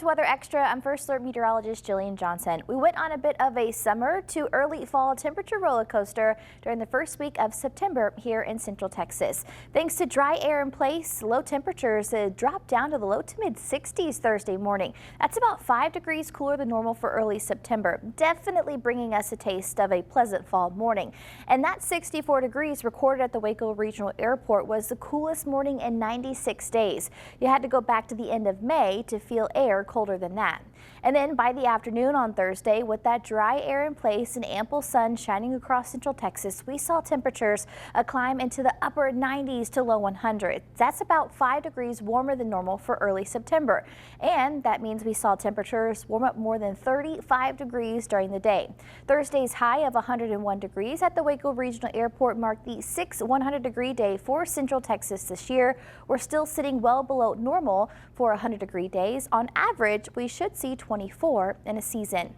to Weather Extra. I'm First Alert meteorologist Jillian Johnson. We went on a bit of a summer to early fall temperature roller coaster during the first week of September here in Central Texas. Thanks to dry air in place, low temperatures dropped down to the low to mid 60s Thursday morning. That's about 5 degrees cooler than normal for early September, definitely bringing us a taste of a pleasant fall morning. And that 64 degrees recorded at the Waco Regional Airport was the coolest morning in 96 days. You had to go back to the end of May to feel air colder than that. And then by the afternoon on Thursday, with that dry air in place and ample sun shining across Central Texas, we saw temperatures climb into the upper 90s to low 100s. That's about 5 degrees warmer than normal for early September. And that means we saw temperatures warm up more than 35 degrees during the day. Thursday's high of 101 degrees at the Waco Regional Airport marked the 6th 100-degree day for Central Texas this year. We're still sitting well below normal for 100-degree days. On average, we should see 24 in a season.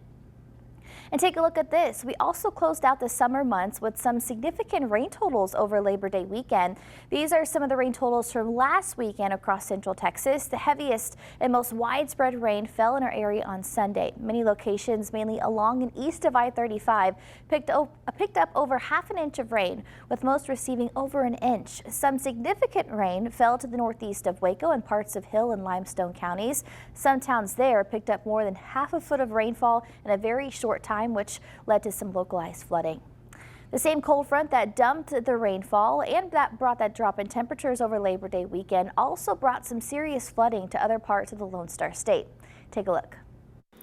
And take a look at this. We also closed out the summer months with some significant rain totals over Labor Day weekend. These are some of the rain totals from last weekend across Central Texas. The heaviest and most widespread rain fell in our area on Sunday. Many locations, mainly along and east of I-35, picked up over half an inch of rain, with most receiving over an inch. Some significant rain fell to the northeast of Waco and parts of Hill and Limestone counties. Some towns there picked up more than half a foot of rainfall in a very short time, which led to some localized flooding. The same cold front that dumped the rainfall and that brought that drop in temperatures over Labor Day weekend also brought some serious flooding to other parts of the Lone Star State. Take a look.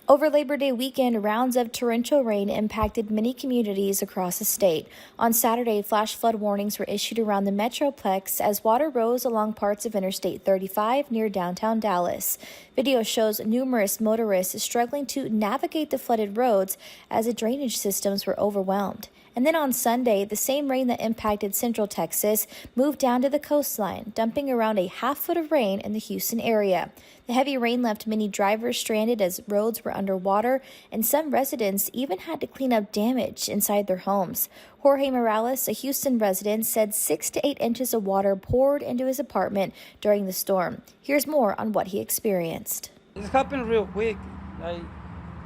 Over Labor Day weekend, rounds of torrential rain impacted many communities across the state. On Saturday, flash flood warnings were issued around the Metroplex as water rose along parts of Interstate 35 near downtown Dallas. Video shows numerous motorists struggling to navigate the flooded roads as the drainage systems were overwhelmed. And then on Sunday, the same rain that impacted Central Texas moved down to the coastline, dumping around a half foot of rain in the Houston area. The heavy rain left many drivers stranded as roads were underwater, and some residents even had to clean up damage inside their homes. Jorge Morales, a Houston resident, said 6 to 8 inches of water poured into his apartment during the storm. Here's more on what he experienced. It happened real quick. And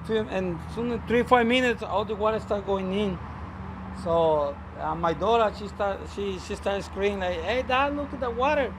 soon in 3-4 minutes, all the water started going in. So my daughter, she started screaming like, "Hey, Dad, look at the water!"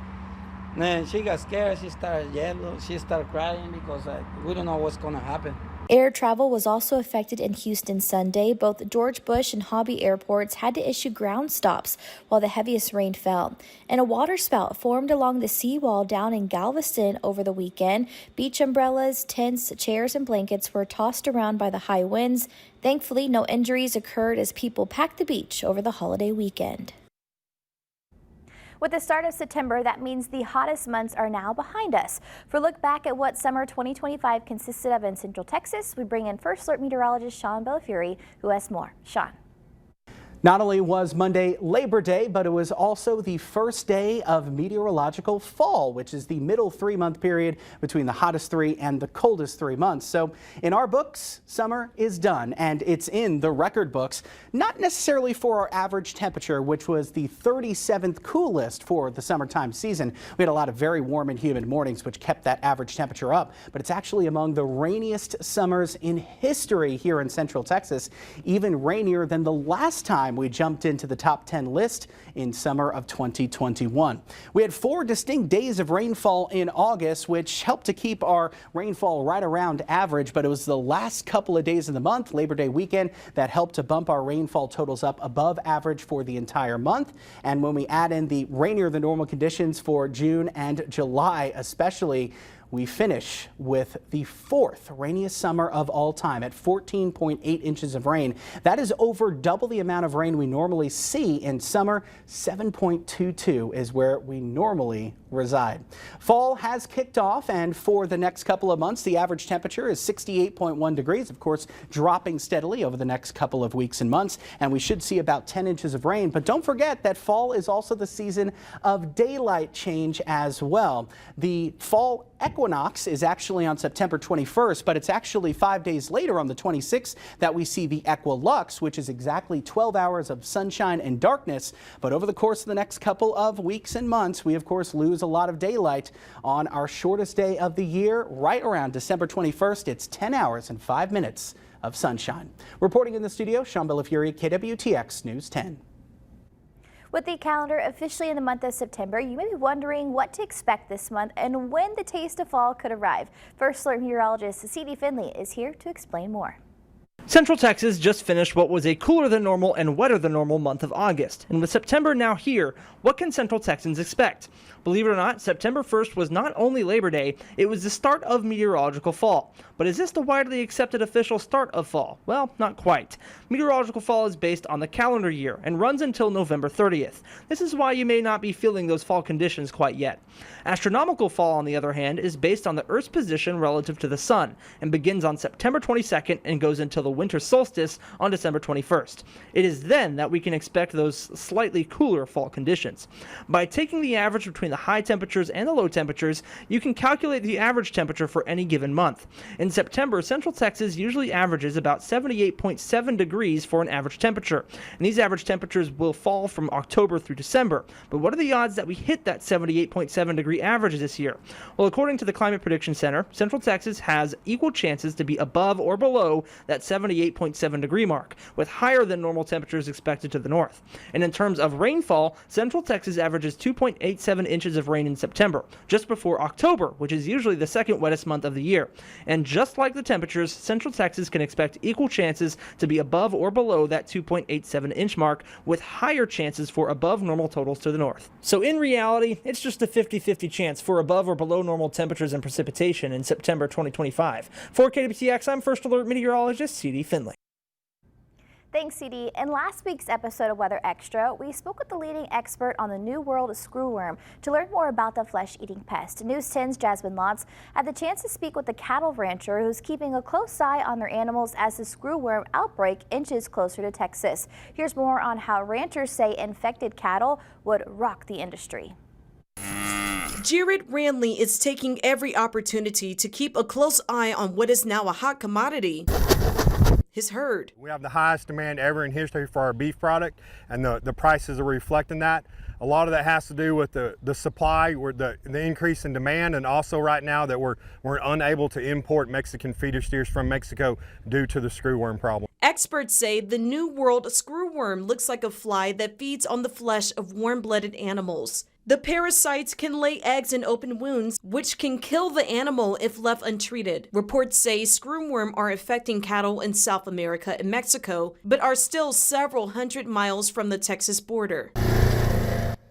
And then she got scared. She started yelling. She started crying because we don't know what's going to happen. Air travel was also affected in Houston Sunday. Both George Bush and Hobby airports had to issue ground stops while the heaviest rain fell. And a water spout formed along the seawall down in Galveston over the weekend. Beach umbrellas, tents, chairs, and blankets were tossed around by the high winds. Thankfully, no injuries occurred as people packed the beach over the holiday weekend. With the start of September, that means the hottest months are now behind us. For a look back at what summer 2025 consisted of in Central Texas, we bring in First Alert meteorologist Sean Bellafury, who has more. Sean. Not only was Monday Labor Day, but it was also the first day of meteorological fall, which is the middle 3-month period between the hottest 3 and the coldest 3 months. So in our books, summer is done, and it's in the record books, not necessarily for our average temperature, which was the 37th coolest for the summertime season. We had a lot of very warm and humid mornings, which kept that average temperature up, but it's actually among the rainiest summers in history here in Central Texas, even rainier than the last time we jumped into the top 10 list in summer of 2021. We had 4 distinct days of rainfall in August, which helped to keep our rainfall right around average, but it was the last couple of days of the month, Labor Day weekend, that helped to bump our rainfall totals up above average for the entire month. And when we add in the rainier than normal conditions for June and July especially, we finish with the 4th rainiest summer of all time at 14.8 inches of rain. That is over double the amount of rain we normally see in summer. 7.22 is where we normally reside. Fall has kicked off, and for the next couple of months, the average temperature is 68.1 degrees, of course, dropping steadily over the next couple of weeks and months, and we should see about 10 inches of rain. But don't forget that fall is also the season of daylight change as well. The fall equinox equinox is actually on September 21st, but it's actually 5 days later on the 26th that we see the equilux, which is exactly 12 hours of sunshine and darkness. But over the course of the next couple of weeks and months, we of course lose a lot of daylight. On our shortest day of the year, right around December 21st, it's 10 hours and 5 minutes of sunshine. Reporting in the studio, Sean Bellafiore, KWTX News 10. With the calendar officially in the month of September, you may be wondering what to expect this month and when the taste of fall could arrive. First Alert meteorologist C.D. Finley is here to explain more. Central Texas just finished what was a cooler than normal and wetter than normal month of August. And with September now here, what can Central Texans expect? Believe it or not, September 1st was not only Labor Day, it was the start of meteorological fall. But is this the widely accepted official start of fall? Well, not quite. Meteorological fall is based on the calendar year and runs until November 30th. This is why you may not be feeling those fall conditions quite yet. Astronomical fall, on the other hand, is based on the Earth's position relative to the sun and begins on September 22nd and goes until the winter solstice on December 21st. It is then that we can expect those slightly cooler fall conditions. By taking the average between the high temperatures and the low temperatures, you can calculate the average temperature for any given month. In September, Central Texas usually averages about 78.7 degrees for an average temperature, and these average temperatures will fall from October through December. But what are the odds that we hit that 78.7 degree average this year? Well, according to the Climate Prediction Center, Central Texas has equal chances to be above or below that 78.7 degree mark, with higher than normal temperatures expected to the north. And in terms of rainfall, Central Texas averages 2.87 inches of rain in September, just before October, which is usually the second wettest month of the year. And just like the temperatures, Central Texas can expect equal chances to be above or below that 2.87 inch mark, with higher chances for above normal totals to the north. So in reality, it's just a 50-50 chance for above or below normal temperatures and precipitation in September 2025. For KWTX, I'm First Alert meteorologist C.D. Finley. Thanks, CD. In last week's episode of Weather Extra, we spoke with the leading expert on the New World screwworm to learn more about the flesh-eating pest. News 10's Jasmine Lotz had the chance to speak with the cattle rancher who's keeping a close eye on their animals as the screwworm outbreak inches closer to Texas. Here's more on how ranchers say infected cattle would rock the industry. Jared Randley is taking every opportunity to keep a close eye on what is now a hot commodity: his herd. We have the highest demand ever in history for our beef product, and the prices are reflecting that. A lot of that has to do with the supply, the increase in demand, and also right now that we're unable to import Mexican feeder steers from Mexico due to the screwworm problem. Experts say the New World screwworm looks like a fly that feeds on the flesh of warm-blooded animals. The parasites can lay eggs in open wounds, which can kill the animal if left untreated. Reports say screwworm are affecting cattle in South America and Mexico, but are still several hundred miles from the Texas border.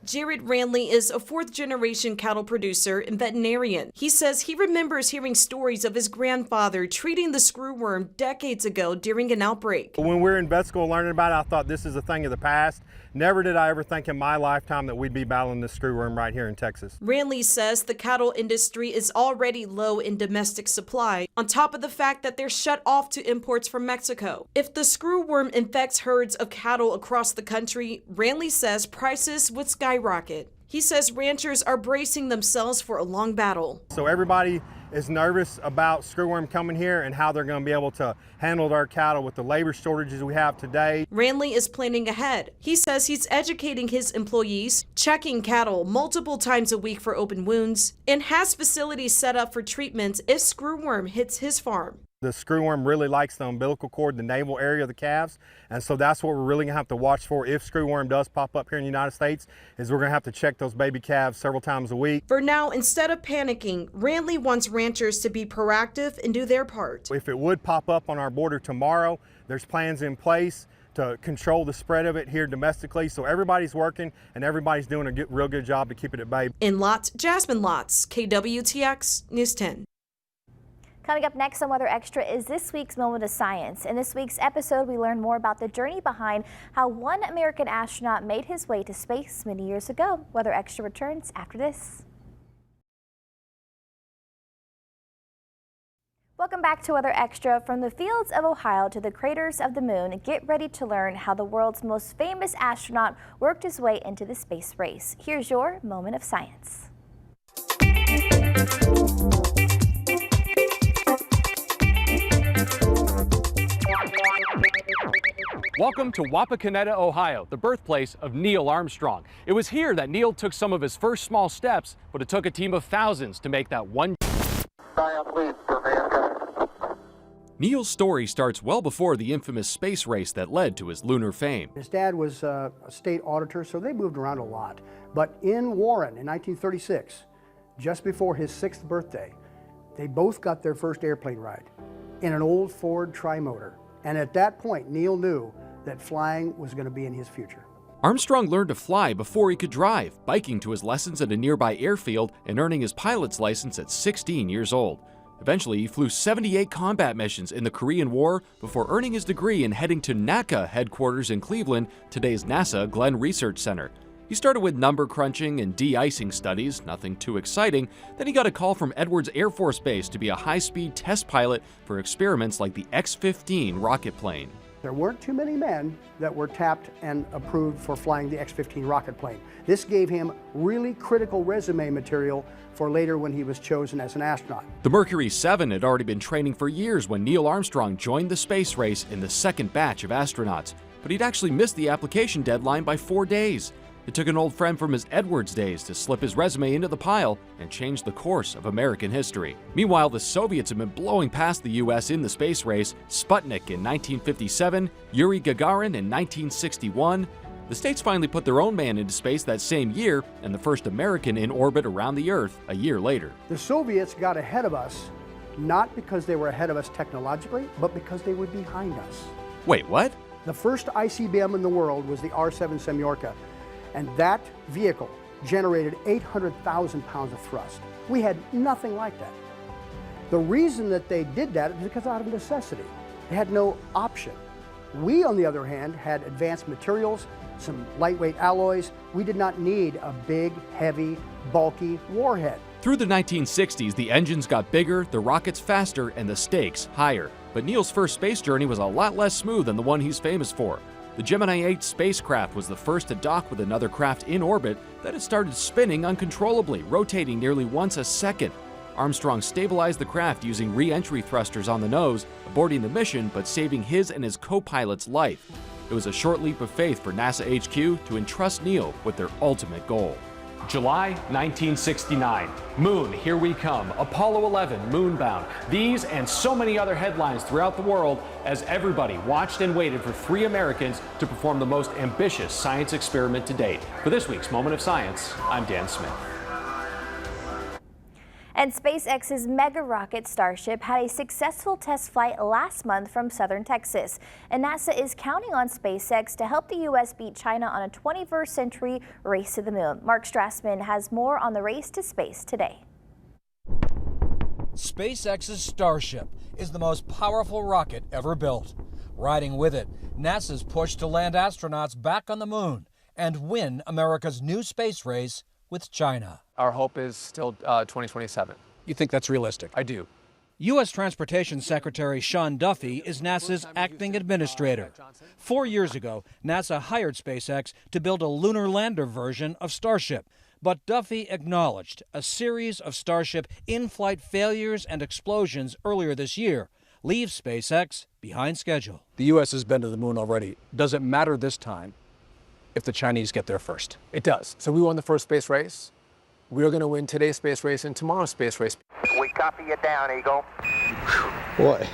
Jared Randley is a fourth-generation cattle producer and veterinarian. He says he remembers hearing stories of his grandfather treating the screwworm decades ago during an outbreak. When we were in vet school learning about it, I thought this is a thing of the past. Never did I ever think in my lifetime that we'd be battling the screwworm right here in Texas. Randley says the cattle industry is already low in domestic supply, on top of the fact that they're shut off to imports from Mexico. If the screwworm infects herds of cattle across the country, Randley says prices would skyrocket. He says ranchers are bracing themselves for a long battle. So everybody is nervous about screwworm coming here and how they're going to be able to handle their cattle with the labor shortages we have today. Randley is planning ahead. He says he's educating his employees, checking cattle multiple times a week for open wounds, and has facilities set up for treatment if screwworm hits his farm. The screwworm really likes the umbilical cord, the navel area of the calves, and so that's what we're really going to have to watch for if screwworm does pop up here in the United States, is we're going to have to check those baby calves several times a week. For now, instead of panicking, Randley wants ranchers to be proactive and do their part. If it would pop up on our border tomorrow, there's plans in place to control the spread of it here domestically, so everybody's working and everybody's doing a real good job to keep it at bay. In Lotz, Jasmine Lotz, KWTX News 10. Coming up next on Weather Extra is this week's Moment of Science. In this week's episode, we learn more about the journey behind how one American astronaut made his way to space many years ago. Weather Extra returns after this. Welcome back to Weather Extra. From the fields of Ohio to the craters of the moon, get ready to learn how the world's most famous astronaut worked his way into the space race. Here's your Moment of Science. Welcome to Wapakoneta, Ohio, the birthplace of Neil Armstrong. It was here that Neil took some of his first small steps, but it took a team of thousands to make that one. Neil's story starts well before the infamous space race that led to his lunar fame. His dad was a state auditor, so they moved around a lot. But in Warren in 1936, just before his 6th birthday, they both got their first airplane ride in an old Ford Trimotor. And at that point, Neil knew that flying was going to be in his future. Armstrong learned to fly before he could drive, biking to his lessons at a nearby airfield and earning his pilot's license at 16 years old. Eventually, he flew 78 combat missions in the Korean War before earning his degree and heading to NACA headquarters in Cleveland, today's NASA Glenn Research Center. He started with number crunching and de-icing studies, nothing too exciting. Then he got a call from Edwards Air Force Base to be a high-speed test pilot for experiments like the X-15 rocket plane. There weren't too many men that were tapped and approved for flying the X-15 rocket plane. This gave him really critical resume material for later when he was chosen as an astronaut. The Mercury 7 had already been training for years when Neil Armstrong joined the space race in the second batch of astronauts, but he'd actually missed the application deadline by 4 days. It took an old friend from his Edwards days to slip his resume into the pile and change the course of American history. Meanwhile, the Soviets have been blowing past the U.S. in the space race. Sputnik in 1957, Yuri Gagarin in 1961. The states finally put their own man into space that same year, and the first American in orbit around the Earth a year later. The Soviets got ahead of us, not because they were ahead of us technologically, but because they were behind us. Wait, what? The first ICBM in the world was the R-7 Semyorka. And that vehicle generated 800,000 pounds of thrust. We had nothing like that. The reason that they did that is because out of necessity. They had no option. We, on the other hand, had advanced materials, some lightweight alloys. We did not need a big, heavy, bulky warhead. Through the 1960s, the engines got bigger, the rockets faster, and the stakes higher. But Neil's first space journey was a lot less smooth than the one he's famous for. The Gemini 8 spacecraft was the first to dock with another craft in orbit that had started spinning uncontrollably, rotating nearly once a second. Armstrong stabilized the craft using re-entry thrusters on the nose, aborting the mission but saving his and his co-pilot's life. It was a short leap of faith for NASA HQ to entrust Neil with their ultimate goal. July 1969. Moon, here we come. Apollo 11, moonbound. These and so many other headlines throughout the world as everybody watched and waited for 3 Americans to perform the most ambitious science experiment to date. For this week's Moment of Science, I'm Dan Smith. And SpaceX's mega rocket Starship had a successful test flight last month from southern Texas. And NASA is counting on SpaceX to help the U.S. beat China on a 21st century race to the moon. Mark Strassman has more on the race to space today. SpaceX's Starship is the most powerful rocket ever built. Riding with it, NASA's push to land astronauts back on the moon and win America's new space race with China. Our hope is still 2027. You think that's realistic? I do. U.S. Transportation Secretary Sean Duffy is NASA's acting administrator. 4 years ago, NASA hired SpaceX to build a lunar lander version of Starship. But Duffy acknowledged a series of Starship in-flight failures and explosions earlier this year leave SpaceX behind schedule. The U.S. has been to the moon already. Does it matter this time if the Chinese get there first? It does. So we won the first space race. We're going to win today's space race and tomorrow's space race. We copy you down, Eagle. What?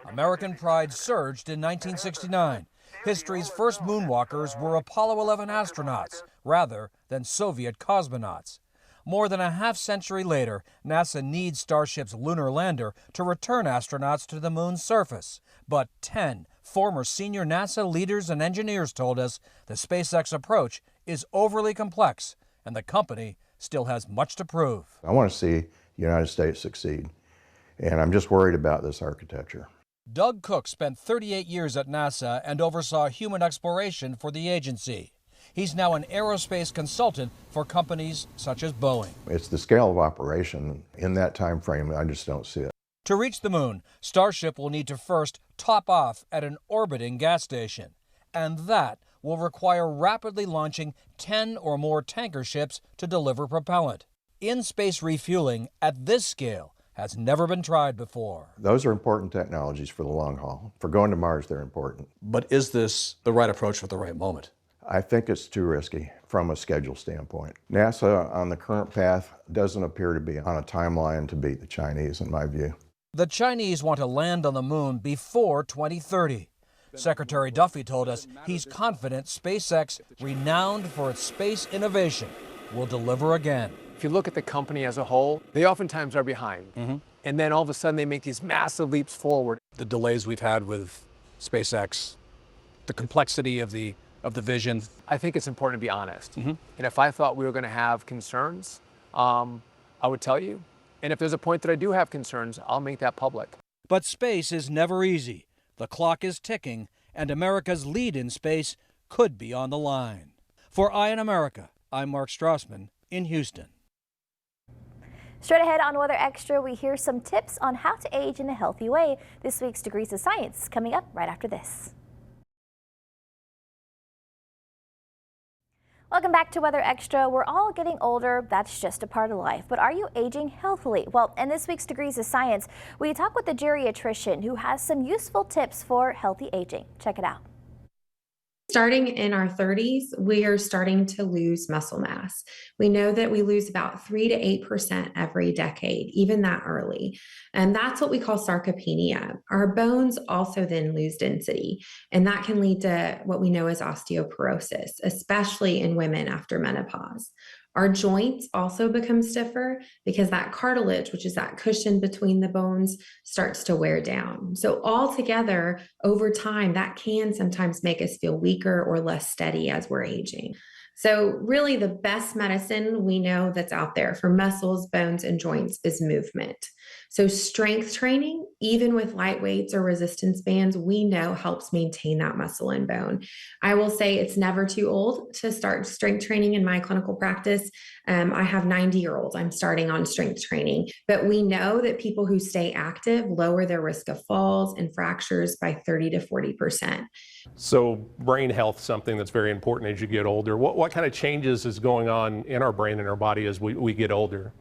American pride surged in 1969. History's first moonwalkers were Apollo 11 astronauts rather than Soviet cosmonauts. More than a half-century later, NASA needs Starship's lunar lander to return astronauts to the moon's surface. But 10 former senior NASA leaders and engineers told us the SpaceX approach is overly complex, and the company still has much to prove. I want to see the United States succeed, and I'm just worried about this architecture. Doug Cook spent 38 years at NASA and oversaw human exploration for the agency. He's now an aerospace consultant for companies such as Boeing. It's the scale of operation in that time frame, I just don't see it. To reach the moon, Starship will need to first top off at an orbiting gas station, and that will require rapidly launching 10 or more tanker ships to deliver propellant. In-space refueling at this scale has never been tried before. Those are important technologies for the long haul. For going to Mars, they're important. But is this the right approach for the right moment? I think it's too risky from a schedule standpoint. NASA, on the current path, doesn't appear to be on a timeline to beat the Chinese, in my view. The Chinese want to land on the moon before 2030. Secretary Duffy told us he's confident SpaceX, renowned for its space innovation, will deliver again. If you look at the company as a whole, they oftentimes are behind. And then all of a sudden they make these massive leaps forward. The delays we've had with SpaceX, the complexity of the vision. I think it's important to be honest. And if I thought we were going to have concerns, I would tell you. And if there's a point that I do have concerns, I'll make that public. But space is never easy. The clock is ticking, and America's lead in space could be on the line. For Eye on America, I'm Mark Strassman in Houston. Straight ahead on Weather Extra, we hear some tips on how to age in a healthy way. This week's Degrees of Science coming up right after this. Welcome back to Weather Extra. We're all getting older. That's just a part of life. But are you aging healthily? Well, in this week's Degrees of Science, we talk with a geriatrician who has some useful tips for healthy aging. Check it out. Starting in our 30s, we are starting to lose muscle mass. We know that we lose about 3 to 8% every decade, even that early. And that's what we call sarcopenia. Our bones also then lose density, and that can lead to what we know as osteoporosis, especially in women after menopause. Our joints also become stiffer because that cartilage, which is that cushion between the bones, starts to wear down. So altogether, over time, that can sometimes make us feel weaker or less steady as we're aging. So really the best medicine we know that's out there for muscles, bones, and joints is movement. So strength training, even with light weights or resistance bands, we know helps maintain that muscle and bone. I will say it's never too old to start strength training in my clinical practice. I have 90-year-olds I'm starting on strength training, but we know that people who stay active lower their risk of falls and fractures by 30 to 40%. So brain health, something that's very important as you get older. What kind of changes is going on in our brain and our body as we get older?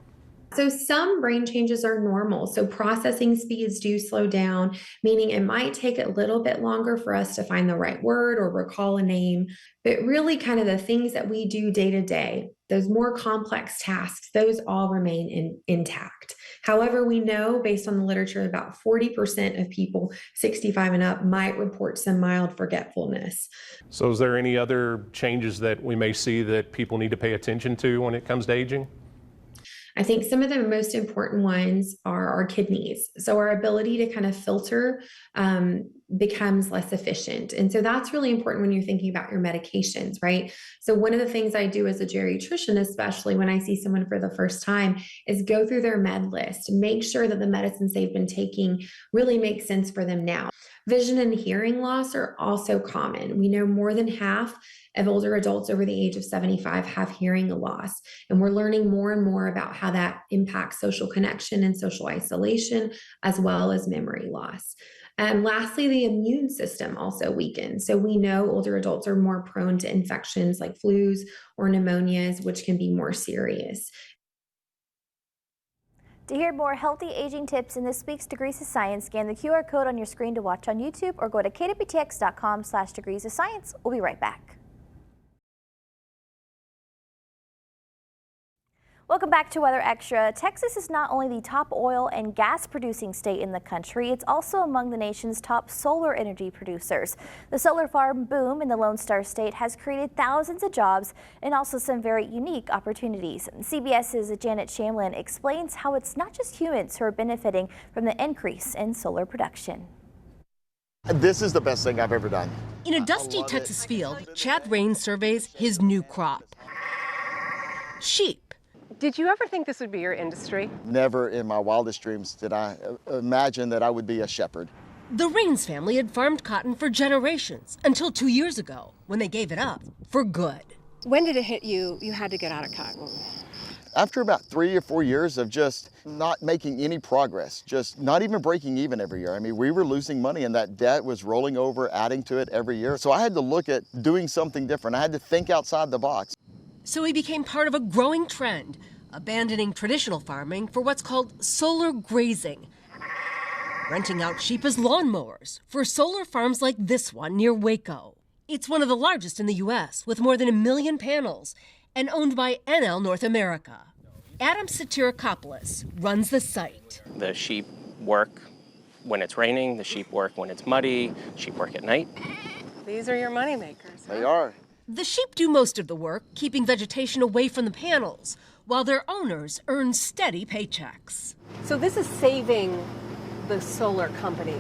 So some brain changes are normal. So processing speeds do slow down, meaning it might take a little bit longer for us to find the right word or recall a name, but really kind of the things that we do day to day, those more complex tasks, those all remain intact. However, we know based on the literature, about 40% of people 65 and up might report some mild forgetfulness. So is there any other changes that we may see that people need to pay attention to when it comes to aging? I think some of the most important ones are our kidneys. So our ability to kind of filter becomes less efficient. And so that's really important when you're thinking about your medications, right? So one of the things I do as a geriatrician, especially when I see someone for the first time, is go through their med list, make sure that the medicines they've been taking really make sense for them now. Vision and hearing loss are also common. We know more than half of older adults over the age of 75 have hearing loss. And we're learning more and more about how that impacts social connection and social isolation, as well as memory loss. And lastly, the immune system also weakens. So we know older adults are more prone to infections like flus or pneumonias, which can be more serious. To hear more healthy aging tips in this week's Degrees of Science, scan the QR code on your screen to watch on YouTube or go to KWTX.com/degrees of science. We'll be right back. Welcome back to Weather Extra. Texas is not only the top oil and gas producing state in the country, it's also among the nation's top solar energy producers. The solar farm boom in the Lone Star State has created thousands of jobs and also some very unique opportunities. CBS's Janet Shamlin explains how it's not just humans who are benefiting from the increase in solar production. This is the best thing I've ever done. In a dusty Texas field, Chad Rain surveys his new crop. Sheep. Did you ever think this would be your industry? Never in my wildest dreams did I imagine that I would be a shepherd. The Rains family had farmed cotton for generations until 2 years ago when they gave it up for good. When did it hit you had to get out of cotton? After about 3 or 4 years of just not making any progress, just not even breaking even every year. I mean, we were losing money and that debt was rolling over, adding to it every year. So I had to look at doing something different. I had to think outside the box. So he became part of a growing trend abandoning traditional farming for what's called solar grazing, renting out sheep as lawnmowers for solar farms like this one near Waco. It's one of the largest in the U.S., with more than 1 million panels, and owned by NL North America. Adam Satirakopoulos runs the site. The sheep work when it's raining, the sheep work when it's muddy, sheep work at night. These are your money makers. They are. The sheep do most of the work, keeping vegetation away from the panels, while their owners earn steady paychecks. So this is saving the solar company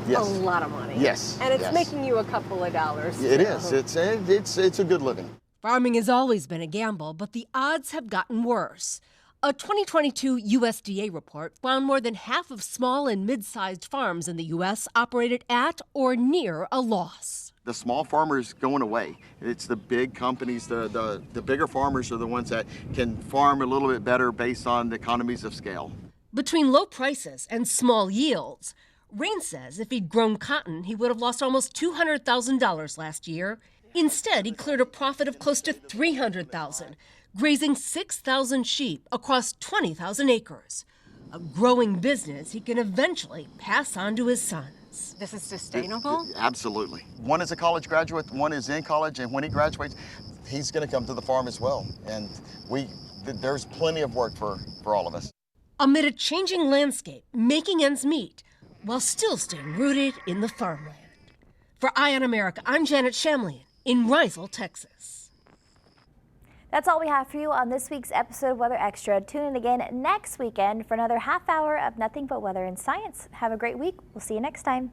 Yes. a lot of money. Yes. And it's yes. making you a couple of dollars. It too. is. It's a good living. Farming has always been a gamble, but the odds have gotten worse. A 2022 USDA report found more than half of small and mid-sized farms in the U.S. operated at or near a loss. The small farmers going away. It's the big companies, the bigger farmers are the ones that can farm a little bit better based on the economies of scale. Between low prices and small yields, Rain says if he'd grown cotton, he would have lost almost $200,000 last year. Instead, he cleared a profit of close to $300,000, grazing 6,000 sheep across 20,000 acres. A growing business he can eventually pass on to his sons. This is sustainable? Absolutely. One is a college graduate, one is in college, and when he graduates, he's going to come to the farm as well. And there's plenty of work for all of us. Amid a changing landscape, making ends meet, while still staying rooted in the farmland. For Eye on America, I'm Janet Shamlian in Rysel, Texas. That's all we have for you on this week's episode of Weather Extra. Tune in again next weekend for another half hour of nothing but weather and science. Have a great week. We'll see you next time.